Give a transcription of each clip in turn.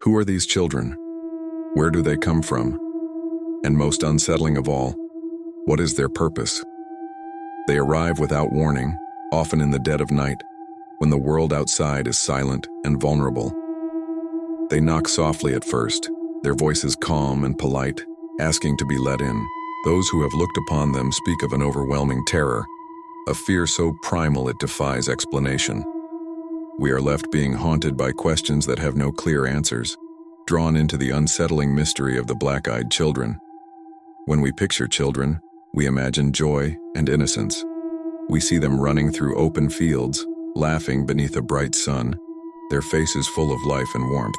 Who are these children? Where do they come from? And most unsettling of all, what is their purpose? They arrive without warning, often in the dead of night, when the world outside is silent and vulnerable. They knock softly at first, their voices calm and polite, asking to be let in. Those who have looked upon them speak of an overwhelming terror, a fear so primal it defies explanation. We are left being haunted by questions that have no clear answers, drawn into the unsettling mystery of the black-eyed children. When we picture children, we imagine joy and innocence. We see them running through open fields, laughing beneath a bright sun, their faces full of life and warmth.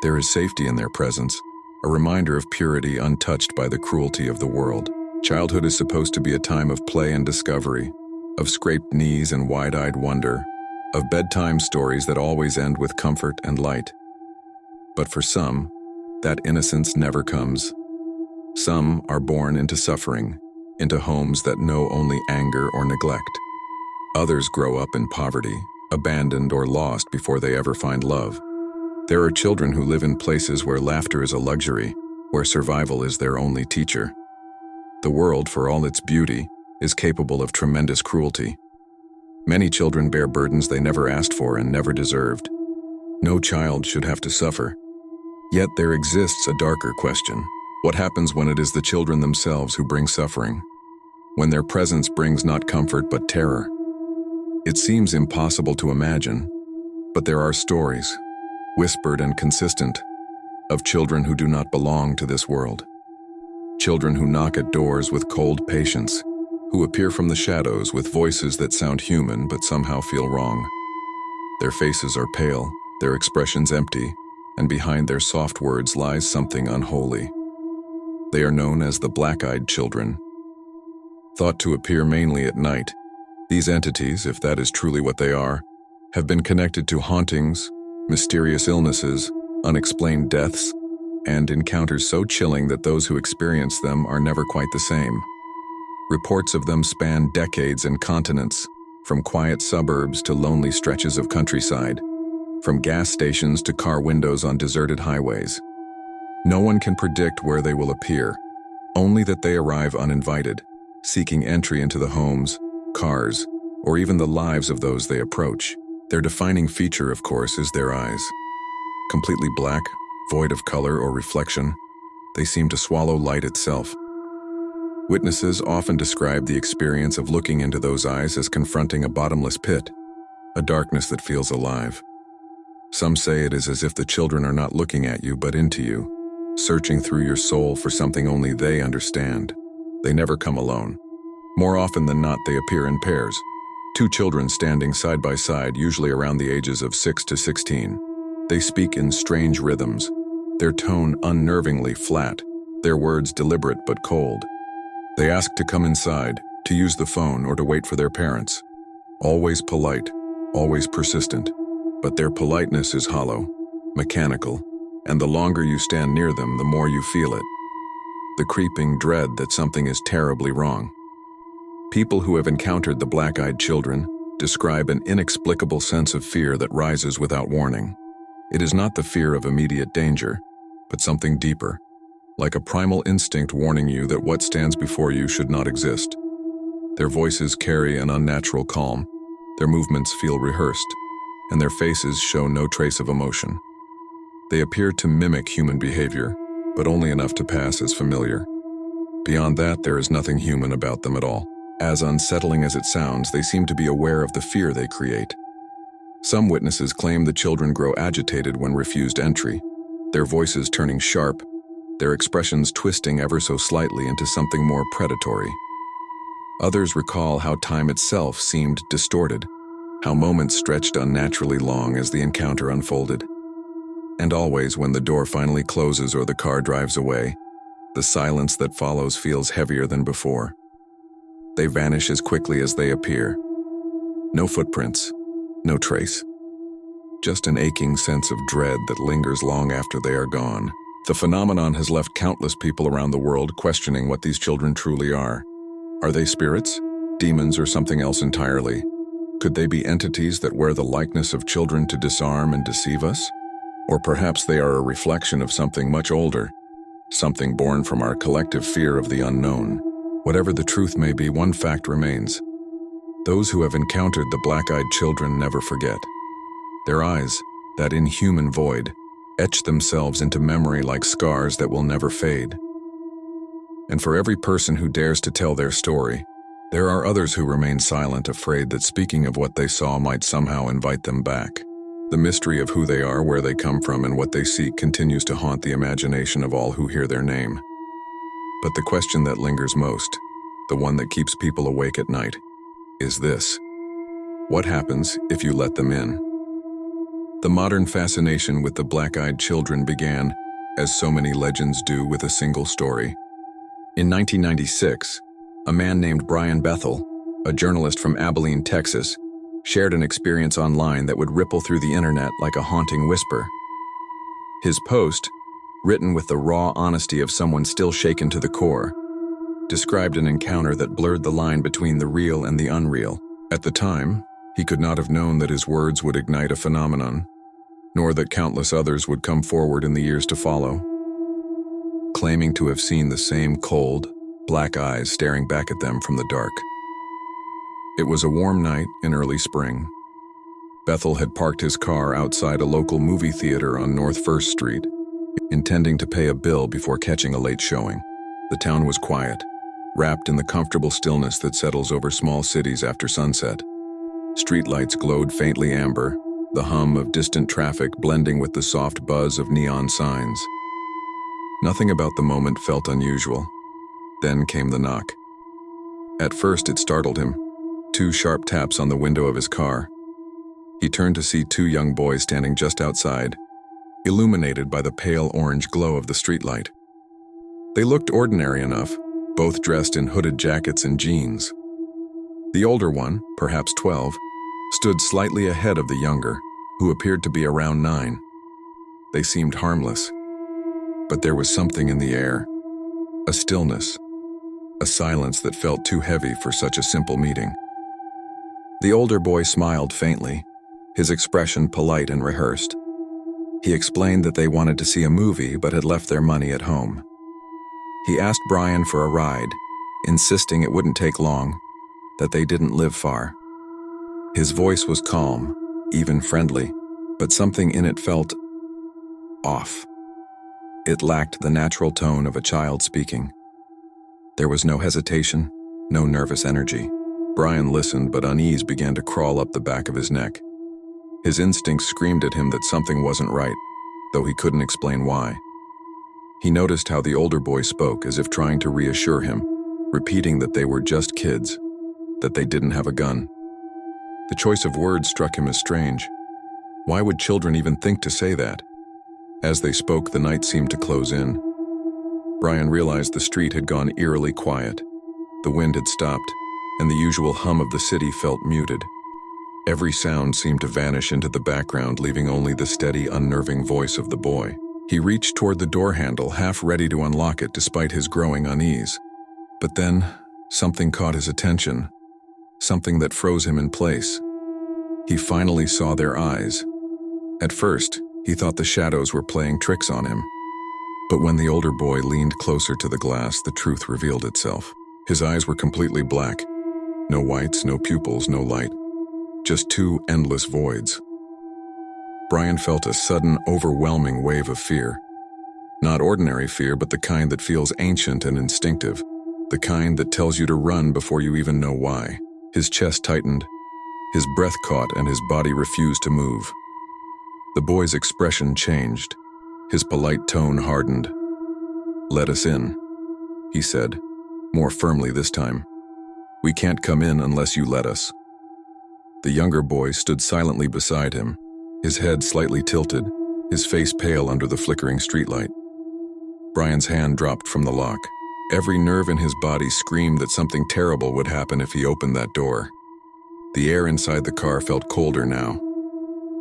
There is safety in their presence, a reminder of purity untouched by the cruelty of the world. Childhood is supposed to be a time of play and discovery, of scraped knees and wide-eyed wonder, of bedtime stories that always end with comfort and light. But for some, that innocence never comes. Some are born into suffering, into homes that know only anger or neglect. Others grow up in poverty, abandoned or lost before they ever find love. There are children who live in places where laughter is a luxury, where survival is their only teacher. The world, for all its beauty, is capable of tremendous cruelty. Many children bear burdens they never asked for and never deserved. No child should have to suffer. Yet there exists a darker question. What happens when it is the children themselves who bring suffering? When their presence brings not comfort but terror? It seems impossible to imagine, but there are stories, whispered and consistent, of children who do not belong to this world. Children who knock at doors with cold patience, who appear from the shadows with voices that sound human but somehow feel wrong. Their faces are pale, their expressions empty, and behind their soft words lies something unholy. They are known as the black-eyed children. Thought to appear mainly at night, these entities, if that is truly what they are, have been connected to hauntings, mysterious illnesses, unexplained deaths, and encounters so chilling that those who experience them are never quite the same. Reports of them span decades and continents, from quiet suburbs to lonely stretches of countryside, from gas stations to car windows on deserted highways. No one can predict where they will appear, only that they arrive uninvited, seeking entry into the homes, cars, or even the lives of those they approach. Their defining feature, of course, is their eyes. Completely black, void of color or reflection, they seem to swallow light itself. Witnesses often describe the experience of looking into those eyes as confronting a bottomless pit, a darkness that feels alive. Some say it is as if the children are not looking at you but into you, searching through your soul for something only they understand. They never come alone. More often than not, they appear in pairs. Two children standing side by side, usually around the ages of 6 to 16. They speak in strange rhythms, their tone unnervingly flat, their words deliberate but cold. They ask to come inside, to use the phone, or to wait for their parents. Always polite, always persistent. But their politeness is hollow, mechanical, and the longer you stand near them, the more you feel it. The creeping dread that something is terribly wrong. People who have encountered the black-eyed children describe an inexplicable sense of fear that rises without warning. It is not the fear of immediate danger, but something deeper, like a primal instinct warning you that what stands before you should not exist. Their voices carry an unnatural calm, their movements feel rehearsed, and their faces show no trace of emotion. They appear to mimic human behavior, but only enough to pass as familiar. Beyond that, there is nothing human about them at all. As unsettling as it sounds, they seem to be aware of the fear they create. Some witnesses claim the children grow agitated when refused entry, their voices turning sharp, their expressions twisting ever so slightly into something more predatory. Others recall how time itself seemed distorted, how moments stretched unnaturally long as the encounter unfolded. And always, when the door finally closes or the car drives away, the silence that follows feels heavier than before. They vanish as quickly as they appear. No footprints, no trace. Just an aching sense of dread that lingers long after they are gone. The phenomenon has left countless people around the world questioning what these children truly are. Are they spirits, demons, or something else entirely? Could they be entities that wear the likeness of children to disarm and deceive us? Or perhaps they are a reflection of something much older, something born from our collective fear of the unknown. Whatever the truth may be, one fact remains. Those who have encountered the black-eyed children never forget. Their eyes, that inhuman void, etch themselves into memory like scars that will never fade. And for every person who dares to tell their story, there are others who remain silent, afraid that speaking of what they saw might somehow invite them back. The mystery of who they are, where they come from, and what they seek continues to haunt the imagination of all who hear their name. But the question that lingers most, the one that keeps people awake at night, is this: what happens if you let them in? The modern fascination with the black-eyed children began, as so many legends do, with a single story. In 1996, a man named Brian Bethel, a journalist from Abilene, Texas, shared an experience online that would ripple through the internet like a haunting whisper. His post, written with the raw honesty of someone still shaken to the core, described an encounter that blurred the line between the real and the unreal. At the time, he could not have known that his words would ignite a phenomenon, nor that countless others would come forward in the years to follow, claiming to have seen the same cold, black eyes staring back at them from the dark. It was a warm night in early spring. Bethel had parked his car outside a local movie theater on North 1st Street, intending to pay a bill before catching a late showing. The town was quiet, wrapped in the comfortable stillness that settles over small cities after sunset. Streetlights glowed faintly amber, the hum of distant traffic blending with the soft buzz of neon signs. Nothing about the moment felt unusual. Then came the knock. At first it startled him. 2 sharp taps on the window of his car. He turned to see 2 young boys standing just outside, illuminated by the pale orange glow of the streetlight. They looked ordinary enough, both dressed in hooded jackets and jeans. The older one, perhaps 12, stood slightly ahead of the younger, who appeared to be around 9. They seemed harmless, but there was something in the air, a stillness, a silence that felt too heavy for such a simple meeting. The older boy smiled faintly, his expression polite and rehearsed. He explained that they wanted to see a movie but had left their money at home. He asked Brian for a ride, insisting it wouldn't take long, that they didn't live far. His voice was calm, even friendly, but something in it felt off. It lacked the natural tone of a child speaking. There was no hesitation, no nervous energy. Brian listened, but unease began to crawl up the back of his neck. His instincts screamed at him that something wasn't right, though he couldn't explain why. He noticed how the older boy spoke, as if trying to reassure him, repeating that they were just kids, that they didn't have a gun. The choice of words struck him as strange. Why would children even think to say that? As they spoke, the night seemed to close in. Brian realized the street had gone eerily quiet. The wind had stopped, and the usual hum of the city felt muted. Every sound seemed to vanish into the background, leaving only the steady, unnerving voice of the boy. He reached toward the door handle, half ready to unlock it despite his growing unease. But then, something caught his attention, something that froze him in place. He finally saw their eyes. At first, he thought the shadows were playing tricks on him. But when the older boy leaned closer to the glass, the truth revealed itself. His eyes were completely black. No whites, no pupils, no light. Just 2 endless voids. Brian felt a sudden, overwhelming wave of fear. Not ordinary fear, but the kind that feels ancient and instinctive. The kind that tells you to run before you even know why. His chest tightened, his breath caught, and his body refused to move. The boy's expression changed. His polite tone hardened. "Let us in," he said, more firmly this time. "We can't come in unless you let us." The younger boy stood silently beside him, his head slightly tilted, his face pale under the flickering streetlight. Brian's hand dropped from the lock. Every nerve in his body screamed that something terrible would happen if he opened that door. The air inside the car felt colder now.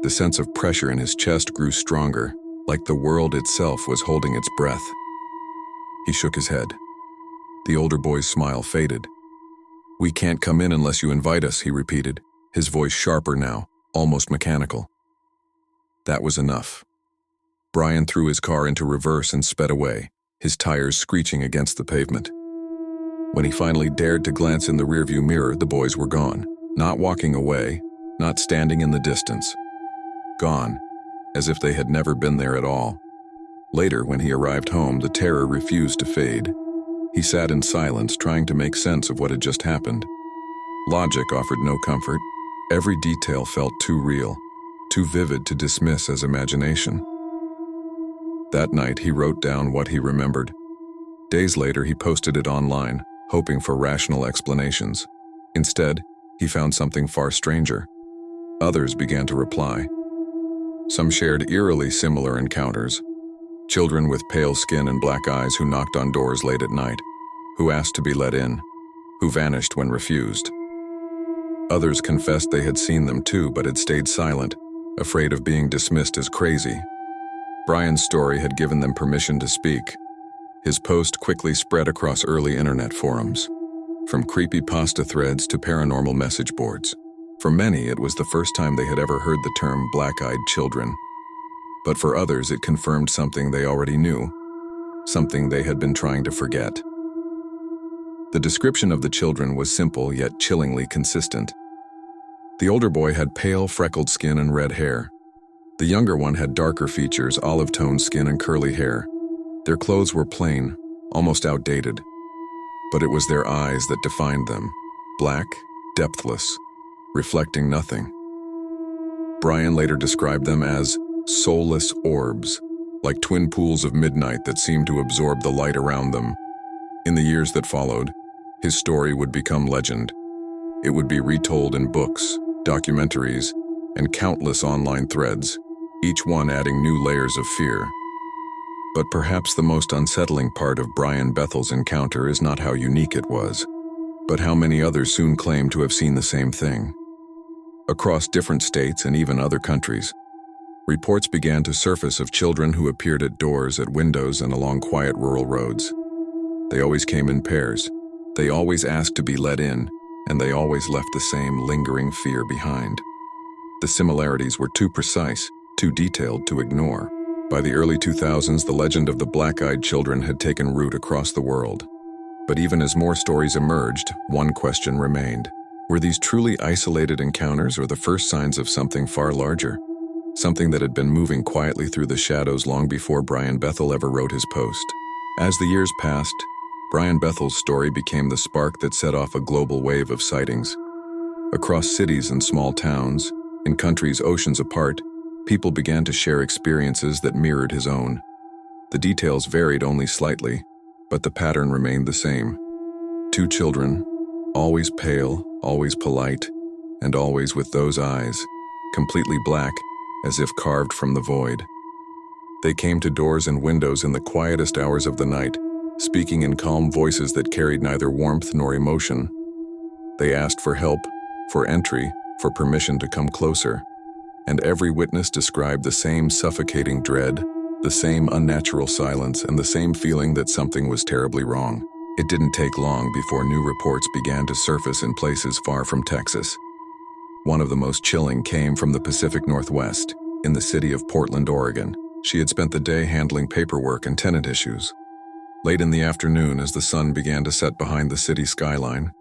The sense of pressure in his chest grew stronger, like the world itself was holding its breath. He shook his head. The older boy's smile faded. "We can't come in unless you invite us," he repeated, his voice sharper now, almost mechanical. That was enough. Brian threw his car into reverse and sped away, his tires screeching against the pavement. When he finally dared to glance in the rearview mirror, the boys were gone. Not walking away, not standing in the distance. Gone, as if they had never been there at all. Later, when he arrived home, the terror refused to fade. He sat in silence, trying to make sense of what had just happened. Logic offered no comfort. Every detail felt too real, too vivid to dismiss as imagination. That night, he wrote down what he remembered. Days later, he posted it online, hoping for rational explanations. Instead, he found something far stranger. Others began to reply. Some shared eerily similar encounters. Children with pale skin and black eyes who knocked on doors late at night, who asked to be let in, who vanished when refused. Others confessed they had seen them too, but had stayed silent, afraid of being dismissed as crazy. Brian's story had given them permission to speak. His post quickly spread across early internet forums, from creepypasta threads to paranormal message boards. For many, it was the first time they had ever heard the term black-eyed children. But for others, it confirmed something they already knew, something they had been trying to forget. The description of the children was simple yet chillingly consistent. The older boy had pale, freckled skin and red hair. The younger one had darker features, olive-toned skin and curly hair. Their clothes were plain, almost outdated. But it was their eyes that defined them, black, depthless, reflecting nothing. Brian later described them as soulless orbs, like twin pools of midnight that seemed to absorb the light around them. In the years that followed, his story would become legend. It would be retold in books, documentaries, and countless online threads, each one adding new layers of fear. But perhaps the most unsettling part of Brian Bethel's encounter is not how unique it was, but how many others soon claimed to have seen the same thing. Across different states and even other countries, reports began to surface of children who appeared at doors, at windows, and along quiet rural roads. They always came in pairs. They always asked to be let in, and they always left the same lingering fear behind. The similarities were too precise, too detailed to ignore. By the early 2000s, the legend of the black-eyed children had taken root across the world. But even as more stories emerged, one question remained. Were these truly isolated encounters or the first signs of something far larger? Something that had been moving quietly through the shadows long before Brian Bethel ever wrote his post. As the years passed, Brian Bethel's story became the spark that set off a global wave of sightings. Across cities and small towns, in countries oceans apart, people began to share experiences that mirrored his own. The details varied only slightly, but the pattern remained the same. Two children, always pale, always polite, and always with those eyes, completely black, as if carved from the void. They came to doors and windows in the quietest hours of the night, speaking in calm voices that carried neither warmth nor emotion. They asked for help, for entry, for permission to come closer. And every witness described the same suffocating dread, the same unnatural silence, and the same feeling that something was terribly wrong. It didn't take long before new reports began to surface in places far from Texas. One of the most chilling came from the Pacific Northwest, in the city of Portland, Oregon. She had spent the day handling paperwork and tenant issues. Late in the afternoon, as the sun began to set behind the city skyline,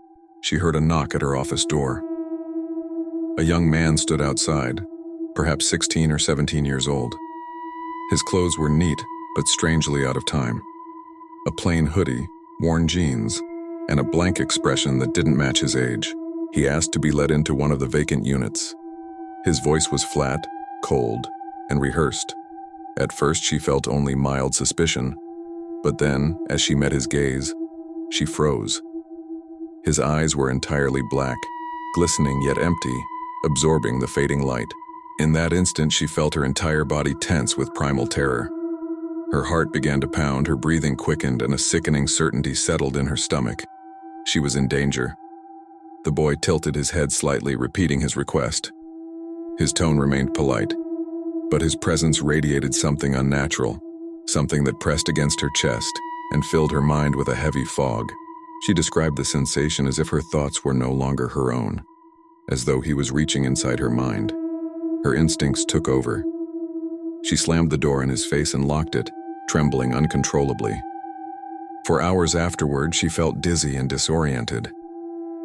she heard a knock at her office door. A young man stood outside, perhaps 16 or 17 years old. His clothes were neat, but strangely out of time. A plain hoodie, worn jeans, and a blank expression that didn't match his age. He asked to be let into one of the vacant units. His voice was flat, cold, and rehearsed. At first, she felt only mild suspicion, but then, as she met his gaze, she froze. His eyes were entirely black, glistening yet empty, absorbing the fading light. In that instant, she felt her entire body tense with primal terror. Her heart began to pound, her breathing quickened, and a sickening certainty settled in her stomach. She was in danger. The boy tilted his head slightly, repeating his request. His tone remained polite, but his presence radiated something unnatural, something that pressed against her chest and filled her mind with a heavy fog. She described the sensation as if her thoughts were no longer her own, as though he was reaching inside her mind. Her instincts took over. She slammed the door in his face and locked it, trembling uncontrollably. For hours afterward, she felt dizzy and disoriented.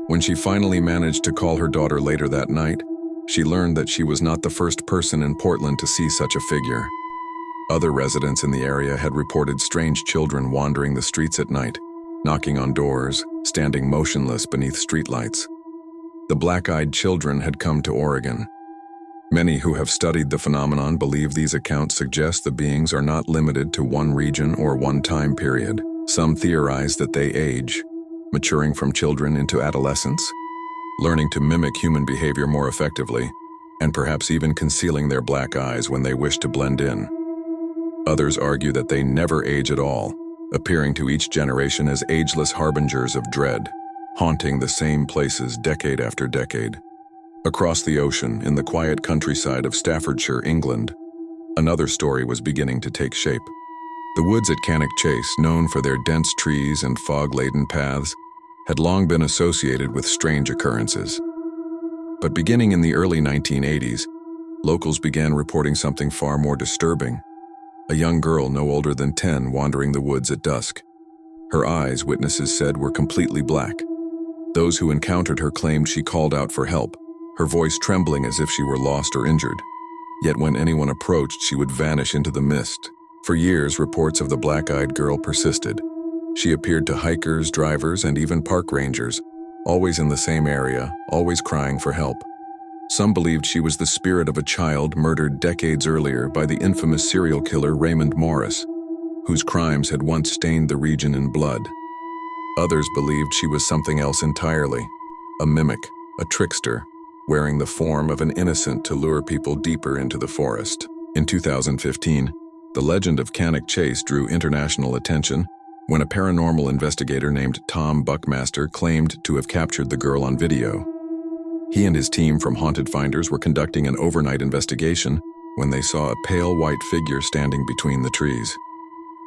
When she finally managed to call her daughter later that night, she learned that she was not the first person in Portland to see such a figure. Other residents in the area had reported strange children wandering the streets at night, knocking on doors, standing motionless beneath streetlights. The black-eyed children had come to Oregon. Many who have studied the phenomenon believe these accounts suggest the beings are not limited to one region or one time period. Some theorize that they age, maturing from children into adolescence, learning to mimic human behavior more effectively, and perhaps even concealing their black eyes when they wish to blend in. Others argue that they never age at all, appearing to each generation as ageless harbingers of dread, haunting the same places decade after decade. Across the ocean, in the quiet countryside of Staffordshire, England, another story was beginning to take shape. The woods at Cannock Chase, known for their dense trees and fog-laden paths, had long been associated with strange occurrences. But beginning in the early 1980s, locals began reporting something far more disturbing. A young girl no older than 10 wandering the woods at dusk. Her eyes, witnesses said, were completely black. Those who encountered her claimed she called out for help, her voice trembling as if she were lost or injured. Yet when anyone approached, she would vanish into the mist. For years, reports of the black-eyed girl persisted. She appeared to hikers, drivers, and even park rangers, always in the same area, always crying for help. Some believed she was the spirit of a child murdered decades earlier by the infamous serial killer Raymond Morris, whose crimes had once stained the region in blood. Others believed she was something else entirely, a mimic, a trickster, wearing the form of an innocent to lure people deeper into the forest. In 2015, the legend of Cannock Chase drew international attention when a paranormal investigator named Tom Buckmaster claimed to have captured the girl on video. He and his team from Haunted Finders were conducting an overnight investigation when they saw a pale white figure standing between the trees.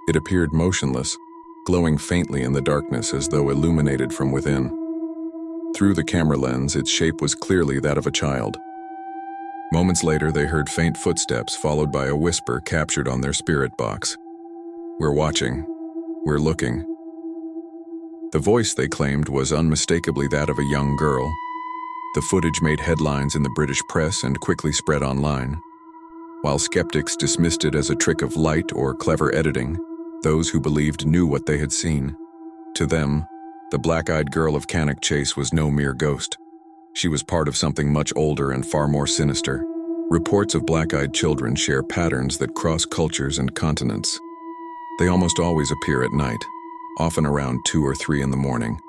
It appeared motionless, glowing faintly in the darkness as though illuminated from within. Through the camera lens, its shape was clearly that of a child. Moments later, they heard faint footsteps followed by a whisper captured on their spirit box. "We're watching. We're looking." The voice, they claimed, was unmistakably that of a young girl. The footage made headlines in the British press and quickly spread online. While skeptics dismissed it as a trick of light or clever editing, those who believed knew what they had seen. To them, the black-eyed girl of Cannock Chase was no mere ghost. She was part of something much older and far more sinister. Reports of black-eyed children share patterns that cross cultures and continents. They almost always appear at night, often around 2 or 3 in the morning,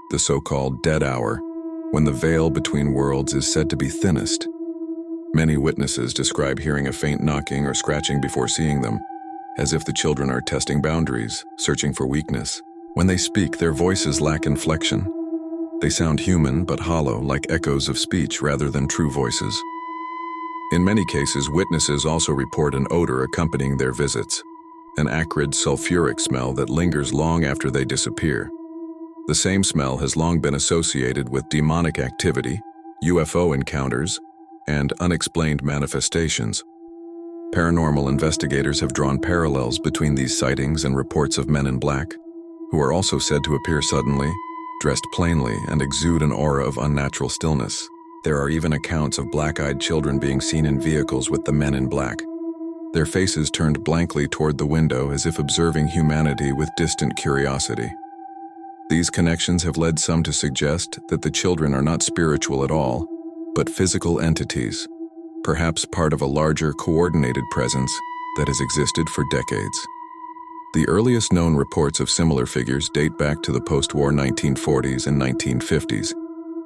the so-called dead hour, when the veil between worlds is said to be thinnest. Many witnesses describe hearing a faint knocking or scratching before seeing them, as if the children are testing boundaries, searching for weakness. When they speak, their voices lack inflection. They sound human but hollow, like echoes of speech rather than true voices. In many cases, witnesses also report an odor accompanying their visits, an acrid sulfuric smell that lingers long after they disappear. The same smell has long been associated with demonic activity, UFO encounters, and unexplained manifestations. Paranormal investigators have drawn parallels between these sightings and reports of men in black, who are also said to appear suddenly, dressed plainly, and exude an aura of unnatural stillness. There are even accounts of black-eyed children being seen in vehicles with the men in black, their faces turned blankly toward the window as if observing humanity with distant curiosity. These connections have led some to suggest that the children are not spiritual at all, but physical entities, perhaps part of a larger coordinated presence that has existed for decades. The earliest known reports of similar figures date back to the post-war 1940s and 1950s,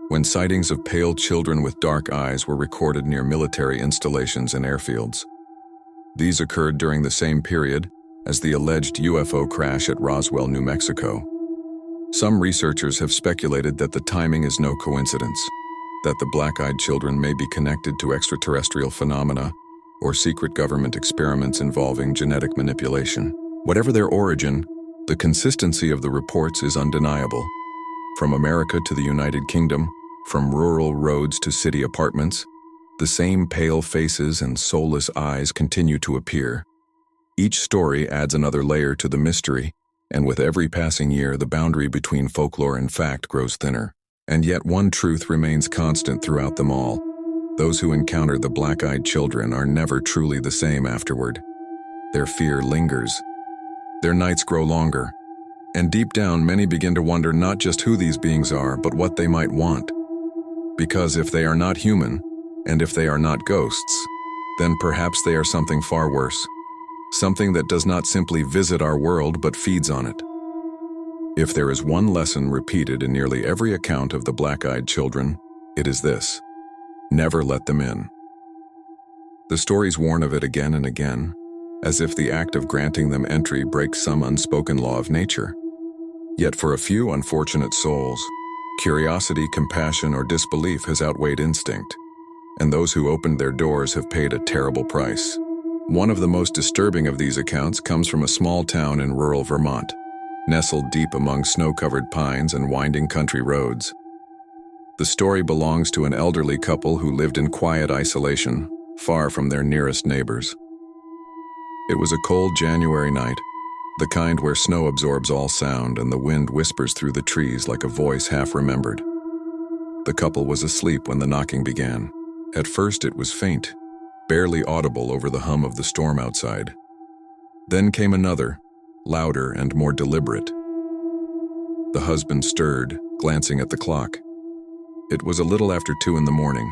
when sightings of pale children with dark eyes were recorded near military installations and airfields. These occurred during the same period as the alleged UFO crash at Roswell, New Mexico. Some researchers have speculated that the timing is no coincidence, that the black-eyed children may be connected to extraterrestrial phenomena or secret government experiments involving genetic manipulation. Whatever their origin, the consistency of the reports is undeniable. From America to the United Kingdom, from rural roads to city apartments, The same pale faces and soulless eyes continue to appear. Each story adds another layer to the mystery, and with every passing year, the boundary between folklore and fact grows thinner. And yet one truth remains constant throughout them all. Those who encounter the black-eyed children are never truly the same afterward. Their fear lingers. Their nights grow longer. And deep down, many begin to wonder not just who these beings are, but what they might want. Because if they are not human, and if they are not ghosts, then perhaps they are something far worse. Something that does not simply visit our world, but feeds on it. If there is one lesson repeated in nearly every account of the black-eyed children, it is this: never let them in. The stories warn of it again and again, as if the act of granting them entry breaks some unspoken law of nature. Yet for a few unfortunate souls, curiosity, compassion, or disbelief has outweighed instinct, and those who opened their doors have paid a terrible price. One of the most disturbing of these accounts comes from a small town in rural Vermont, nestled deep among snow-covered pines and winding country roads. The story belongs to an elderly couple who lived in quiet isolation, far from their nearest neighbors. It was a cold January night, the kind where snow absorbs all sound and the wind whispers through the trees like a voice half-remembered. The couple was asleep when the knocking began. At first it was faint, barely audible over the hum of the storm outside. Then came another, louder and more deliberate. The husband stirred, glancing at the clock. It was a little after 2 a.m.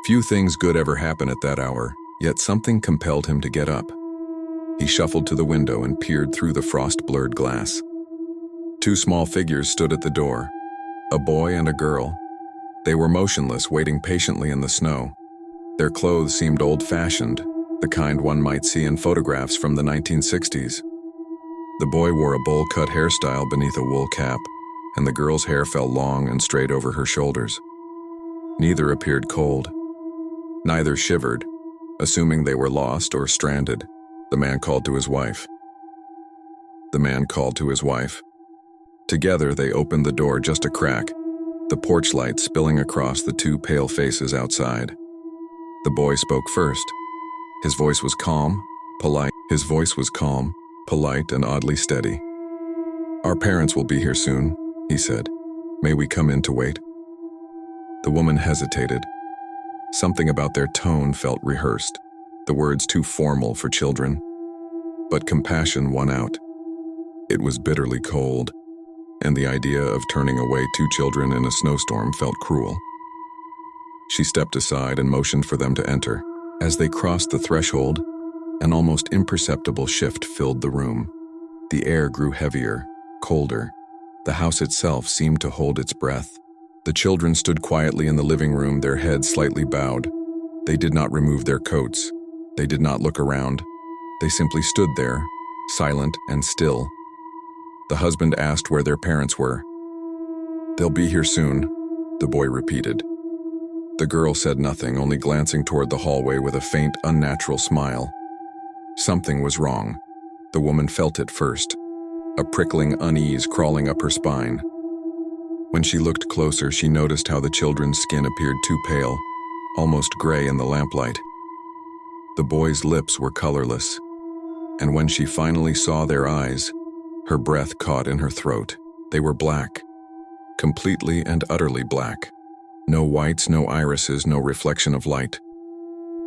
Few things good ever happen at that hour, yet something compelled him to get up. He shuffled to the window and peered through the frost-blurred glass. 2 small figures stood at the door, a boy and a girl. They were motionless, waiting patiently in the snow. Their clothes seemed old-fashioned, the kind one might see in photographs from the 1960s. The boy wore a bowl-cut hairstyle beneath a wool cap, and the girl's hair fell long and straight over her shoulders. Neither appeared cold. Neither shivered. Assuming they were lost or stranded, the man called to his wife. Together they opened the door just a crack, the porch light spilling across the 2 pale faces outside. The boy spoke first. His voice was calm, polite, and oddly steady. "Our parents will be here soon," he said. "May we come in to wait?" The woman hesitated. Something about their tone felt rehearsed, the words too formal for children. But compassion won out. It was bitterly cold, and the idea of turning away 2 children in a snowstorm felt cruel. She stepped aside and motioned for them to enter. As they crossed the threshold, an almost imperceptible shift filled the room. The air grew heavier, colder. The house itself seemed to hold its breath. The children stood quietly in the living room, their heads slightly bowed. They did not remove their coats. They did not look around. They simply stood there, silent and still. The husband asked where their parents were. "They'll be here soon," the boy repeated. The girl said nothing, only glancing toward the hallway with a faint, unnatural smile. Something was wrong. The woman felt it first, a prickling unease crawling up her spine. When she looked closer, she noticed how the children's skin appeared too pale, almost gray in the lamplight. The boy's lips were colorless, and when she finally saw their eyes, her breath caught in her throat. They were black, completely and utterly black. No whites, no irises, no reflection of light.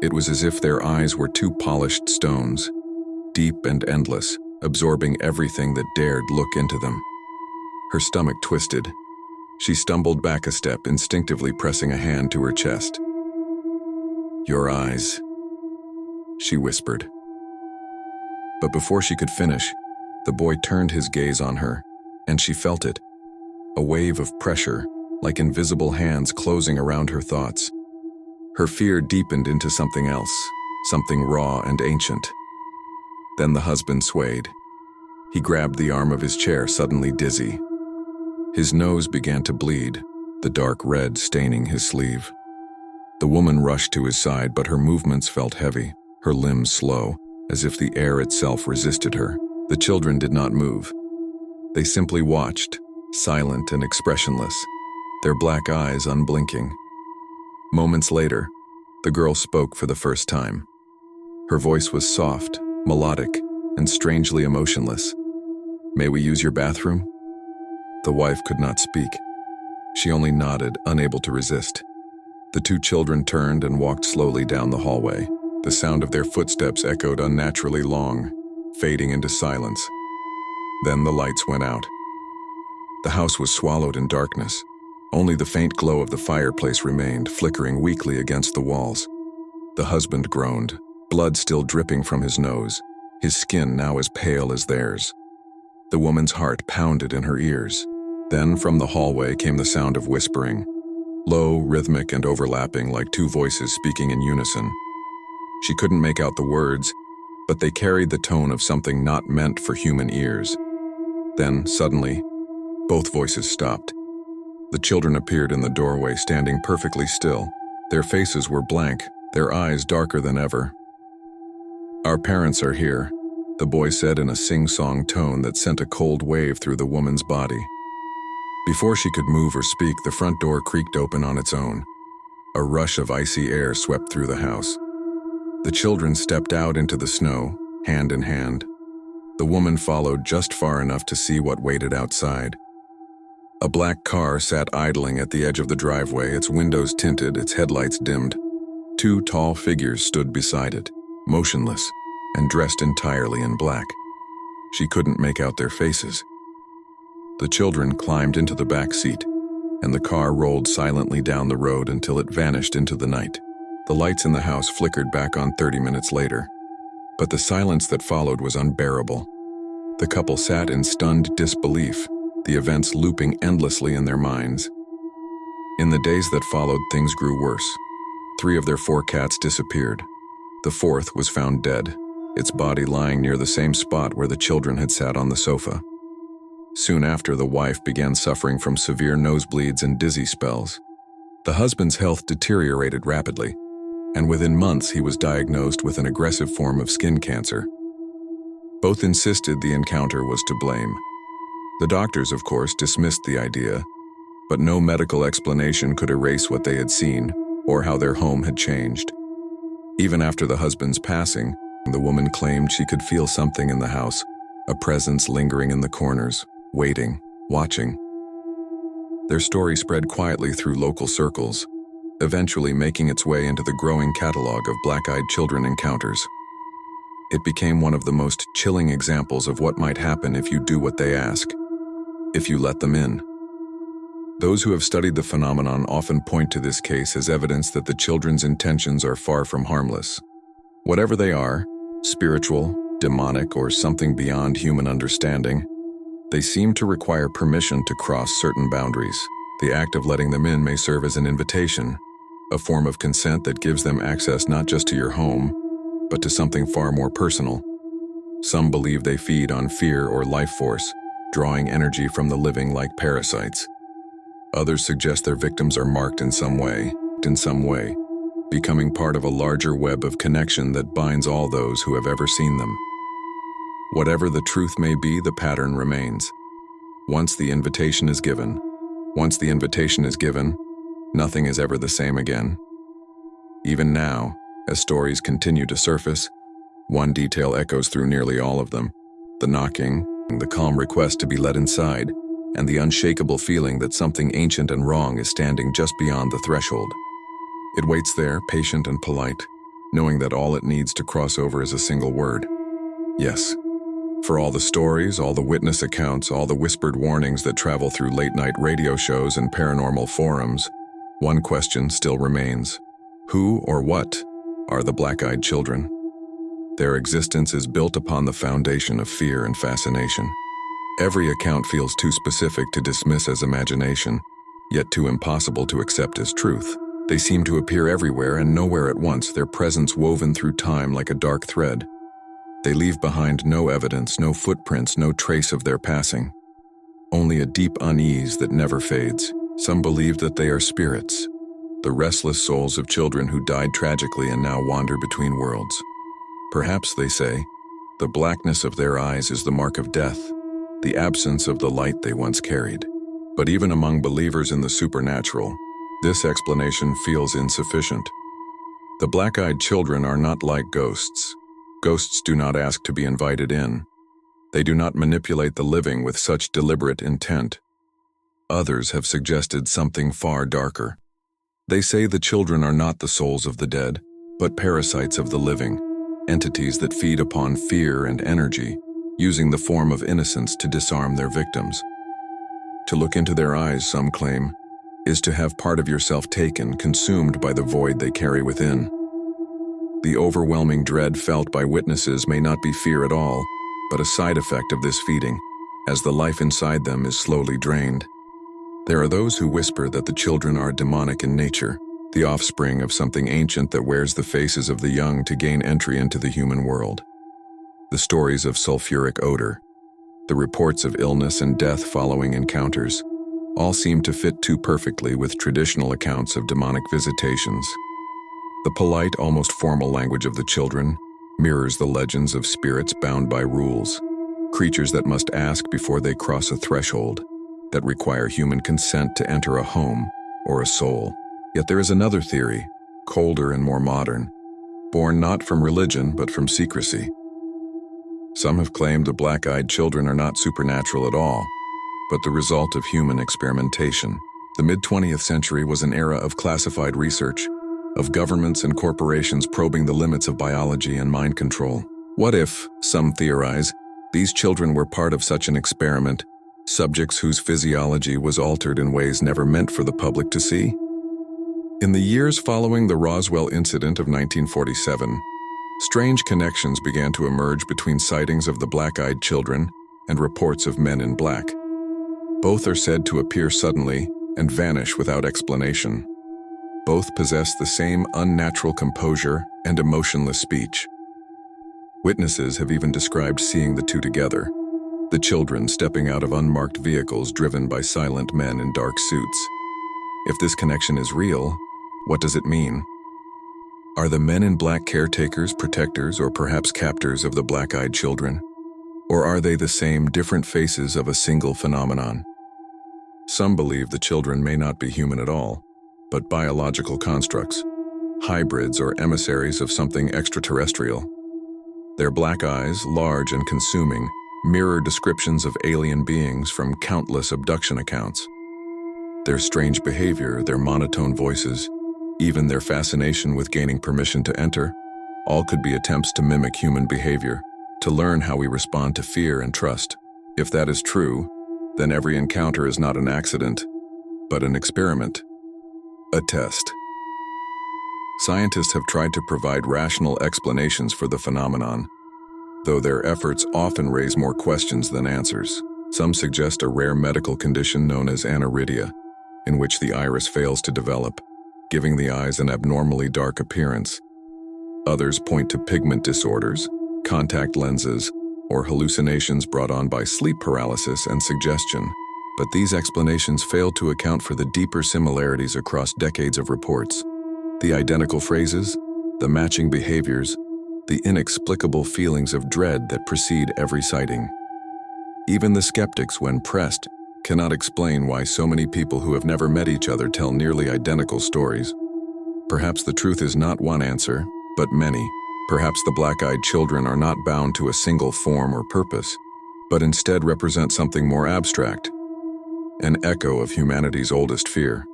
It was as if their eyes were 2 polished stones, deep and endless, absorbing everything that dared look into them. Her stomach twisted. She stumbled back a step, instinctively pressing a hand to her chest. "Your eyes," she whispered. But before she could finish, the boy turned his gaze on her, and she felt it, a wave of pressure, like invisible hands closing around her thoughts. Her fear deepened into something else, something raw and ancient. Then the husband swayed. He grabbed the arm of his chair, suddenly dizzy. His nose began to bleed, the dark red staining his sleeve. The woman rushed to his side, but her movements felt heavy, her limbs slow, as if the air itself resisted her. The children did not move. They simply watched, silent and expressionless, their black eyes unblinking. Moments later, The girl spoke for the first time. Her voice was soft, melodic, and strangely emotionless. "May we use your bathroom?" The wife could not speak. She only nodded, unable to resist. The two children turned and walked slowly down the hallway. The sound of their footsteps echoed unnaturally long, fading into silence. Then the lights went out. The house was swallowed in darkness. Only the faint glow of the fireplace remained, flickering weakly against the walls. The husband groaned, blood still dripping from his nose, his skin now as pale as theirs. The woman's heart pounded in her ears. Then from the hallway came the sound of whispering, low, rhythmic, and overlapping like two voices speaking in unison. She couldn't make out the words, but they carried the tone of something not meant for human ears. Then, suddenly, both voices stopped. The children appeared in the doorway, standing perfectly still. Their faces were blank, their eyes darker than ever. "Our parents are here," the boy said in a sing-song tone that sent a cold wave through the woman's body. Before she could move or speak, the front door creaked open on its own. A rush of icy air swept through the house. The children stepped out into the snow, hand in hand. The woman followed just far enough to see what waited outside. A black car sat idling at the edge of the driveway, its windows tinted, its headlights dimmed. Two tall figures stood beside it, motionless, and dressed entirely in black. She couldn't make out their faces. The children climbed into the back seat, and the car rolled silently down the road until it vanished into the night. The lights in the house flickered back on 30 minutes later, but the silence that followed was unbearable. The couple sat in stunned disbelief, the events looping endlessly in their minds. In the days that followed, things grew worse. 3 of their 4 cats disappeared. The 4th was found dead, its body lying near the same spot where the children had sat on the sofa. Soon after, the wife began suffering from severe nosebleeds and dizzy spells. The husband's health deteriorated rapidly, and within months he was diagnosed with an aggressive form of skin cancer. Both insisted the encounter was to blame. The doctors, of course, dismissed the idea, but no medical explanation could erase what they had seen or how their home had changed. Even after the husband's passing, the woman claimed she could feel something in the house, a presence lingering in the corners, waiting, watching. Their story spread quietly through local circles, eventually making its way into the growing catalog of black-eyed children encounters. It became one of the most chilling examples of what might happen if you do what they ask, if you let them in. Those who have studied the phenomenon often point to this case as evidence that the children's intentions are far from harmless. Whatever they are, spiritual, demonic, or something beyond human understanding, they seem to require permission to cross certain boundaries. The act of letting them in may serve as an invitation, a form of consent that gives them access not just to your home, but to something far more personal. Some believe they feed on fear or life force, drawing energy from the living like parasites. Others suggest their victims are marked in some way, becoming part of a larger web of connection that binds all those who have ever seen them. Whatever the truth may be, the pattern remains. Once the invitation is given, nothing is ever the same again. Even now, as stories continue to surface, one detail echoes through nearly all of them: the knocking, the calm request to be let inside, and the unshakable feeling that something ancient and wrong is standing just beyond the threshold. It waits there, patient and polite, knowing that all it needs to cross over is a single word: yes. For all the stories, all the witness accounts, all the whispered warnings that travel through late-night radio shows and paranormal forums, one question still remains: who or what are the black-eyed children? Their existence is built upon the foundation of fear and fascination. Every account feels too specific to dismiss as imagination, yet too impossible to accept as truth. They seem to appear everywhere and nowhere at once, their presence woven through time like a dark thread. They leave behind no evidence, no footprints, no trace of their passing. Only a deep unease that never fades. Some believe that they are spirits, the restless souls of children who died tragically and now wander between worlds. Perhaps, they say, the blackness of their eyes is the mark of death, the absence of the light they once carried. But even among believers in the supernatural, this explanation feels insufficient. The black-eyed children are not like ghosts. Ghosts do not ask to be invited in. They do not manipulate the living with such deliberate intent. Others have suggested something far darker. They say the children are not the souls of the dead, but parasites of the living, entities that feed upon fear and energy, using the form of innocence to disarm their victims. To look into their eyes, some claim, is to have part of yourself taken, consumed by the void they carry within. The overwhelming dread felt by witnesses may not be fear at all, but a side effect of this feeding, as the life inside them is slowly drained. There are those who whisper that the children are demonic in nature, the offspring of something ancient that wears the faces of the young to gain entry into the human world. The stories of sulfuric odor, the reports of illness and death following encounters, all seem to fit too perfectly with traditional accounts of demonic visitations. The polite, almost formal language of the children mirrors the legends of spirits bound by rules, creatures that must ask before they cross a threshold, that require human consent to enter a home or a soul. Yet there is another theory, colder and more modern, born not from religion but from secrecy. Some have claimed the black-eyed children are not supernatural at all, but the result of human experimentation. The mid-20th century was an era of classified research, of governments and corporations probing the limits of biology and mind control. What if, some theorize, these children were part of such an experiment, subjects whose physiology was altered in ways never meant for the public to see? In the years following the Roswell incident of 1947, strange connections began to emerge between sightings of the black-eyed children and reports of men in black. Both are said to appear suddenly and vanish without explanation. Both possess the same unnatural composure and emotionless speech. Witnesses have even described seeing the two together, the children stepping out of unmarked vehicles driven by silent men in dark suits. If this connection is real, what does it mean? Are the men in black caretakers, protectors, or perhaps captors of the black-eyed children? Or are they the same different faces of a single phenomenon? Some believe the children may not be human at all, but biological constructs, hybrids or emissaries of something extraterrestrial. Their black eyes, large and consuming, mirror descriptions of alien beings from countless abduction accounts. Their strange behavior, their monotone voices, even their fascination with gaining permission to enter, all could be attempts to mimic human behavior, to learn how we respond to fear and trust. If that is true, then every encounter is not an accident, but an experiment, a test. Scientists have tried to provide rational explanations for the phenomenon, though their efforts often raise more questions than answers. Some suggest a rare medical condition known as aniridia, in which the iris fails to develop, giving the eyes an abnormally dark appearance. Others point to pigment disorders, contact lenses, or hallucinations brought on by sleep paralysis and suggestion, but these explanations fail to account for the deeper similarities across decades of reports. The identical phrases, the matching behaviors, the inexplicable feelings of dread that precede every sighting. Even the skeptics, when pressed, cannot explain why so many people who have never met each other tell nearly identical stories. Perhaps the truth is not one answer, but many. Perhaps the black-eyed children are not bound to a single form or purpose, but instead represent something more abstract, an echo of humanity's oldest fear.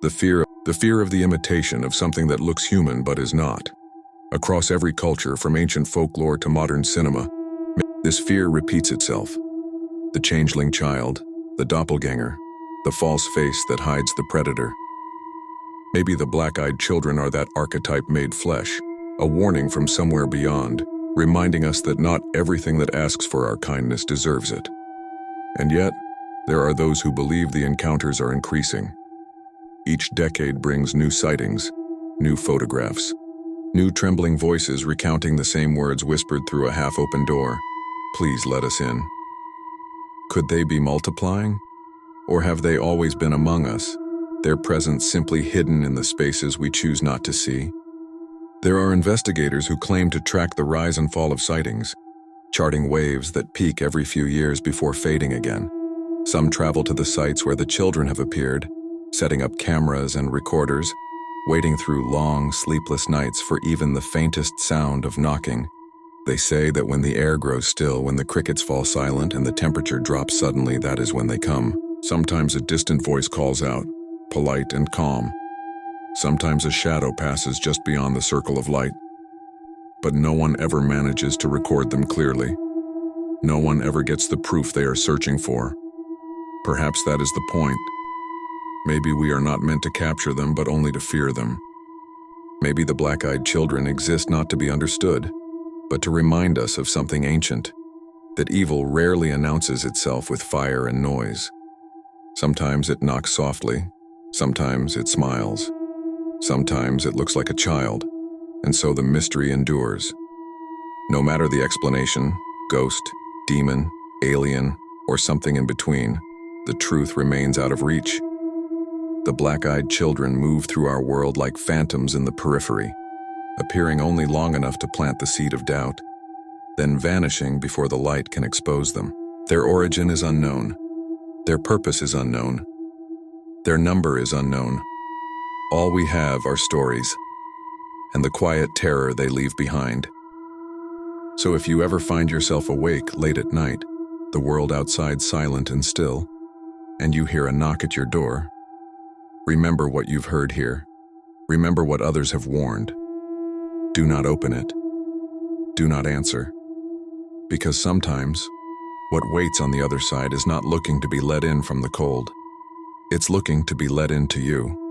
The fear of the imitation of something that looks human but is not. Across every culture, from ancient folklore to modern cinema, this fear repeats itself. The changeling child, the doppelganger, the false face that hides the predator. Maybe the black-eyed children are that archetype made flesh, a warning from somewhere beyond, reminding us that not everything that asks for our kindness deserves it. And yet, there are those who believe the encounters are increasing. Each decade brings new sightings, new photographs, new trembling voices recounting the same words whispered through a half-open door. Please let us in. Could they be multiplying? Or have they always been among us, their presence simply hidden in the spaces we choose not to see? There are investigators who claim to track the rise and fall of sightings, charting waves that peak every few years before fading again. Some travel to the sites where the children have appeared, setting up cameras and recorders, waiting through long, sleepless nights for even the faintest sound of knocking. They say that when the air grows still, when the crickets fall silent and the temperature drops suddenly, that is when they come. Sometimes a distant voice calls out, polite and calm. Sometimes a shadow passes just beyond the circle of light. But no one ever manages to record them clearly. No one ever gets the proof they are searching for. Perhaps that is the point. Maybe we are not meant to capture them, but only to fear them. Maybe the black-eyed children exist not to be understood, but to remind us of something ancient, that evil rarely announces itself with fire and noise. Sometimes it knocks softly, sometimes it smiles, sometimes it looks like a child, and so the mystery endures. No matter the explanation, ghost, demon, alien, or something in between, the truth remains out of reach. The black-eyed children move through our world like phantoms in the periphery, appearing only long enough to plant the seed of doubt, then vanishing before the light can expose them. Their origin is unknown. Their purpose is unknown. Their number is unknown. All we have are stories, and the quiet terror they leave behind. So if you ever find yourself awake late at night, the world outside silent and still, and you hear a knock at your door, remember what you've heard here. Remember what others have warned. Do not open it. Do not answer. Because sometimes, what waits on the other side is not looking to be let in from the cold. It's looking to be let into you.